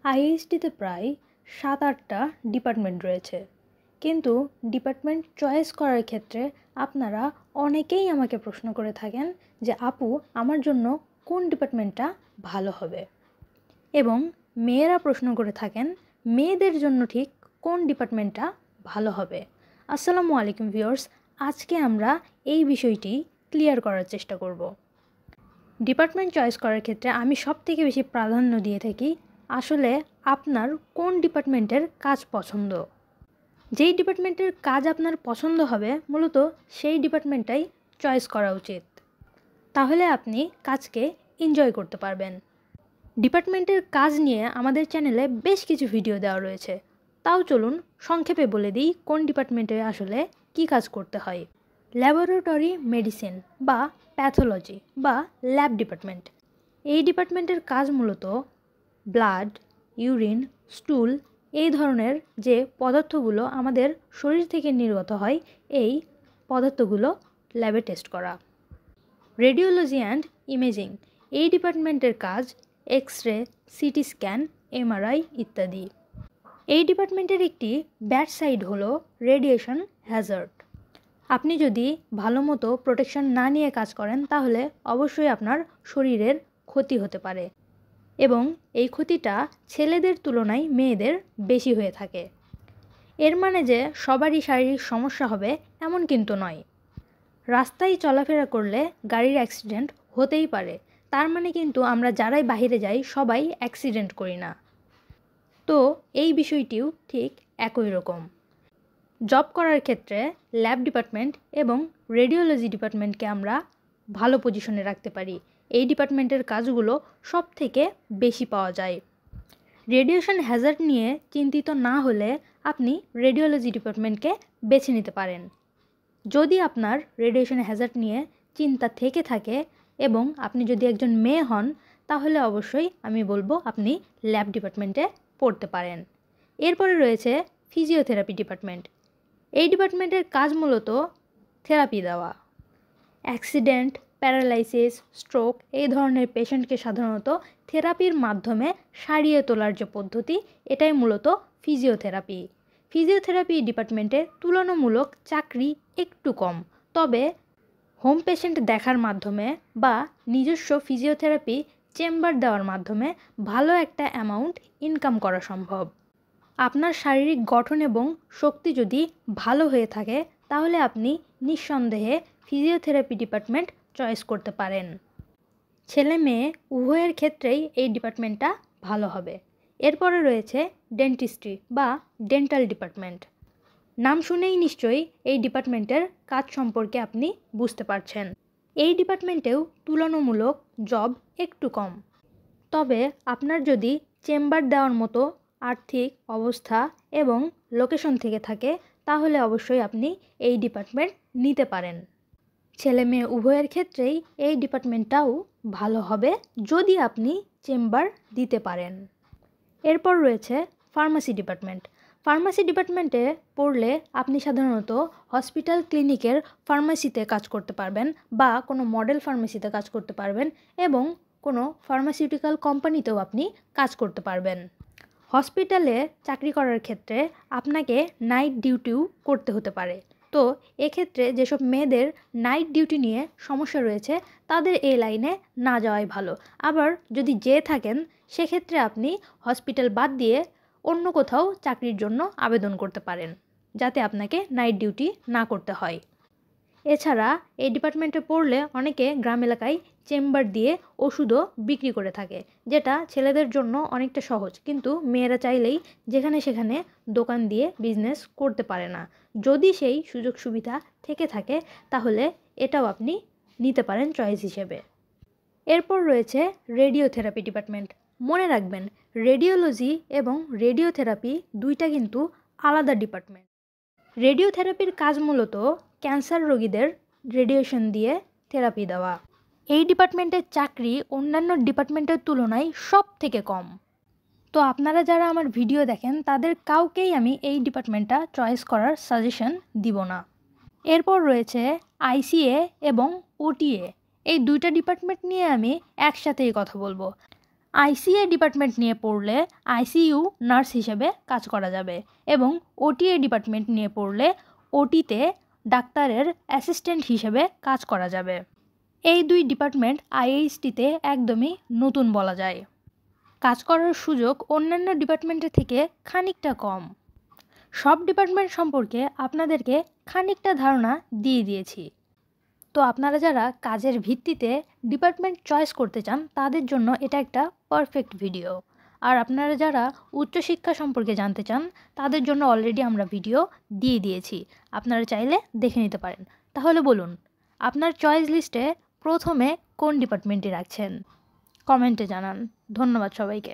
আইএইচটিতে প্রায় ৭-৮টা ডিপার্টমেন্ট রয়েছে, কিন্তু ডিপার্টমেন্ট চয়েস করার ক্ষেত্রে আপনারা অনেকেই আমাকে প্রশ্ন করে থাকেন যে আপু আমার জন্য কোন ডিপার্টমেন্টটা ভালো হবে, এবং মেয়েরা প্রশ্ন করে থাকেন মেয়েদের জন্য ঠিক কোন ডিপার্টমেন্টটা ভালো হবে। আসসালামু আলাইকুম ভিউয়ার্স, আজকে আমরা এই বিষয়টি ক্লিয়ার করার চেষ্টা করব। ডিপার্টমেন্ট চয়েস করার ক্ষেত্রে আমি সবথেকে বেশি প্রাধান্য দিয়ে থাকি আসলে আপনার কোন ডিপার্টমেন্টের কাজ পছন্দ। যেই ডিপার্টমেন্টের কাজ আপনার পছন্দ হবে মূলত সেই ডিপার্টমেন্টটাই চয়েস করা উচিত, তাহলে আপনি কাজকে এনজয় করতে পারবেন। ডিপার্টমেন্টের কাজ নিয়ে আমাদের চ্যানেলে বেশ কিছু ভিডিও দেওয়া রয়েছে, তাও চলুন সংক্ষেপে বলে দিই কোন ডিপার্টমেন্টে আসলে কি কাজ করতে হয়। ল্যাবরেটরি মেডিসিন বা প্যাথোলজি বা ল্যাব ডিপার্টমেন্ট, এই ডিপার্টমেন্টের কাজ মূলত ব্লাড, ইউরিন, স্টুল এই ধরনের যে পদার্থগুলো আমাদের শরীর থেকে নির্গত হয় এই পদার্থগুলো ল্যাবে টেস্ট করা। রেডিওলজি অ্যান্ড ইমেজিং, এই ডিপার্টমেন্টের কাজ X ray, CT scan, MRI ইত্যাদি। এই ডিপার্টমেন্টের একটি ব্যাড সাইড হলো রেডিয়েশন হ্যাজার্ড। আপনি যদি ভালো মতো প্রোটেকশন না নিয়ে কাজ করেন তাহলে অবশ্যই আপনার শরীরের ক্ষতি হতে পারে, এবং এই ক্ষতিটা ছেলেদের তুলনায় মেয়েদের বেশি হয়ে থাকে। এর মানে যে সবারই শারীরিক সমস্যা হবে এমন কিন্তু নয়। রাস্তায় চলাফেরা করলে গাড়ির অ্যাক্সিডেন্ট হতেই পারে, তার মানে কিন্তু আমরা যারাই বাইরে যাই সবাই অ্যাক্সিডেন্ট করি না। তো এই বিষয়টিও ঠিক একই রকম। জব করার ক্ষেত্রে ল্যাব ডিপার্টমেন্ট এবং রেডিওলজি ডিপার্টমেন্টকে আমরা ভালো পজিশনে রাখতে পারি। এই ডিপার্টমেন্টের কাজগুলো সব থেকে বেশি পাওয়া যায়। রেডিয়েশন হ্যাজার্ড নিয়ে চিন্তিত না হলে আপনি রেডিওলজি ডিপার্টমেন্টকে বেছে নিতে পারেন। যদি আপনার রেডিয়েশন হ্যাজার্ড নিয়ে চিন্তা থেকে থাকে এবং আপনি যদি একজন মেয়ে হন তাহলে অবশ্যই আমি বলবো আপনি ল্যাব ডিপার্টমেন্টে পড়তে পারেন। এরপরে রয়েছে ফিজিওথেরাপি ডিপার্টমেন্ট। এই ডিপার্টমেন্টের কাজ মূলত থেরাপি দেওয়া। অ্যাক্সিডেন্ট, প্যারালাইসিস, স্ট্রোক এই ধরনের পেশেন্টকে সাধারণত থেরাপির মাধ্যমে সারিয়ে তোলার যে পদ্ধতি এটাই মূলত ফিজিওথেরাপি। ফিজিওথেরাপি ডিপার্টমেন্টে তুলনামূলক চাকরি একটু কম, তবে হোম পেশেন্ট দেখার মাধ্যমে বা নিজস্ব ফিজিওথেরাপি চেম্বার দেওয়ার মাধ্যমে ভালো একটা অ্যামাউন্ট ইনকাম করা সম্ভব। আপনার শারীরিক গঠন এবং শক্তি যদি ভালো হয়ে থাকে তাহলে আপনি নিঃসন্দেহে ফিজিওথেরাপি ডিপার্টমেন্ট চয়েস করতে পারেন। ছেলে মেয়ে উভয়ের ক্ষেত্রেই এই ডিপার্টমেন্টটা ভালো হবে। এরপরে রয়েছে ডেন্টিস্ট্রি বা ডেন্টাল ডিপার্টমেন্ট। নাম শুনেই নিশ্চয়ই এই ডিপার্টমেন্টের কাজ সম্পর্কে আপনি বুঝতে পারছেন। এই ডিপার্টমেন্টেও তুলনামূলক জব একটু কম, তবে আপনার যদি চেম্বার দেওয়ার মতো আর্থিক অবস্থা এবং লোকেশন থেকে থাকে তাহলে অবশ্যই আপনি এই ডিপার্টমেন্ট নিতে পারেন। ছেলে মেয়ে উভয়ের ক্ষেত্রেই এই ডিপার্টমেন্টটাও ভালো হবে যদি আপনি চেম্বার দিতে পারেন। এরপর রয়েছে ফার্মাসি ডিপার্টমেন্ট। ফার্মাসি ডিপার্টমেন্টে পড়লে আপনি সাধারণত হসপিটাল ক্লিনিকের ফার্মাসিতে কাজ করতে পারবেন বা কোনো মডেল ফার্মাসিতে কাজ করতে পারবেন এবং কোনো ফার্মাসিউটিক্যাল কোম্পানিতেও আপনি কাজ করতে পারবেন। হসপিটালে চাকরি করার ক্ষেত্রে আপনাকে নাইট ডিউটিও করতে হতে পারে, তো এক্ষেত্রে যেসব মেয়েদের নাইট ডিউটি নিয়ে সমস্যা রয়েছে তাদের এই লাইনে না যাওয়াই ভালো। আবার যদি যেয়ে থাকেন সেক্ষেত্রে আপনি হসপিটাল বাদ দিয়ে অন্য কোথাও চাকরির জন্য আবেদন করতে পারেন যাতে আপনাকে নাইট ডিউটি না করতে হয়। এছাড়া এই ডিপার্টমেন্টে পড়লে অনেকে গ্রাম এলাকায় চেম্বার দিয়ে ওষুধও বিক্রি করে থাকে, যেটা ছেলেদের জন্য অনেকটা সহজ, কিন্তু মেয়েরা চাইলেই যেখানে সেখানে দোকান দিয়ে বিজনেস করতে পারে না। যদি সেই সুযোগ সুবিধা থেকে থাকে তাহলে এটাও আপনি নিতে পারেন চয়েস হিসেবে। এরপর রয়েছে রেডিওথেরাপি ডিপার্টমেন্ট। মনে রাখবেন রেডিওলজি এবং রেডিওথেরাপি দুইটা কিন্তু আলাদা ডিপার্টমেন্ট। রেডিওথেরাপির কাজ মূলত ক্যান্সার রোগীদের রেডিয়েশন দিয়ে থেরাপি দেওয়া। এই ডিপার্টমেন্টের চাকরি অন্যান্য ডিপার্টমেন্টের তুলনায় সব থেকে কম, তো আপনারা যারা আমার ভিডিও দেখেন তাদের কাউকেই আমি এই ডিপার্টমেন্টটা চয়েস করার সাজেশন দিব না। এরপর রয়েছে আইসিএ এবং ওটিএ। এই দুইটা ডিপার্টমেন্ট নিয়ে আমি একসাথেই কথা বলবো। আইসিএ ডিপার্টমেন্ট নিয়ে পড়লে আইসিইউ নার্স হিসেবে কাজ করা যাবে এবং ওটিএ ডিপার্টমেন্ট নিয়ে পড়লে ওটিতে ডাক্তারের অ্যাসিস্ট্যান্ট হিসেবে কাজ করা যাবে। এই দুই ডিপার্টমেন্ট আইএইচটিতে একদমই নতুন বলা যায়। কাজ করার সুযোগ অন্যান্য ডিপার্টমেন্টের থেকে খানিকটা কম। সব ডিপার্টমেন্ট সম্পর্কে আপনাদেরকে খানিকটা ধারণা দিয়ে দিয়েছি। তো আপনারা যারা কাজের ভিত্তিতে ডিপার্টমেন্ট চয়েস করতে চান তাদের জন্য এটা একটা পারফেক্ট ভিডিও। আর আপনারা যারা উচ্চশিক্ষা সম্পর্কে জানতে চান তাদের জন্য অলরেডি আমরা ভিডিও দিয়ে দিয়েছি, আপনারা চাইলে দেখে নিতে পারেন। তাহলে বলুন, আপনার চয়েস লিস্টে প্রথমে কোন ডিপার্টমেন্টটি রাখছেন? কমেন্টে জানান। ধন্যবাদ সবাইকে।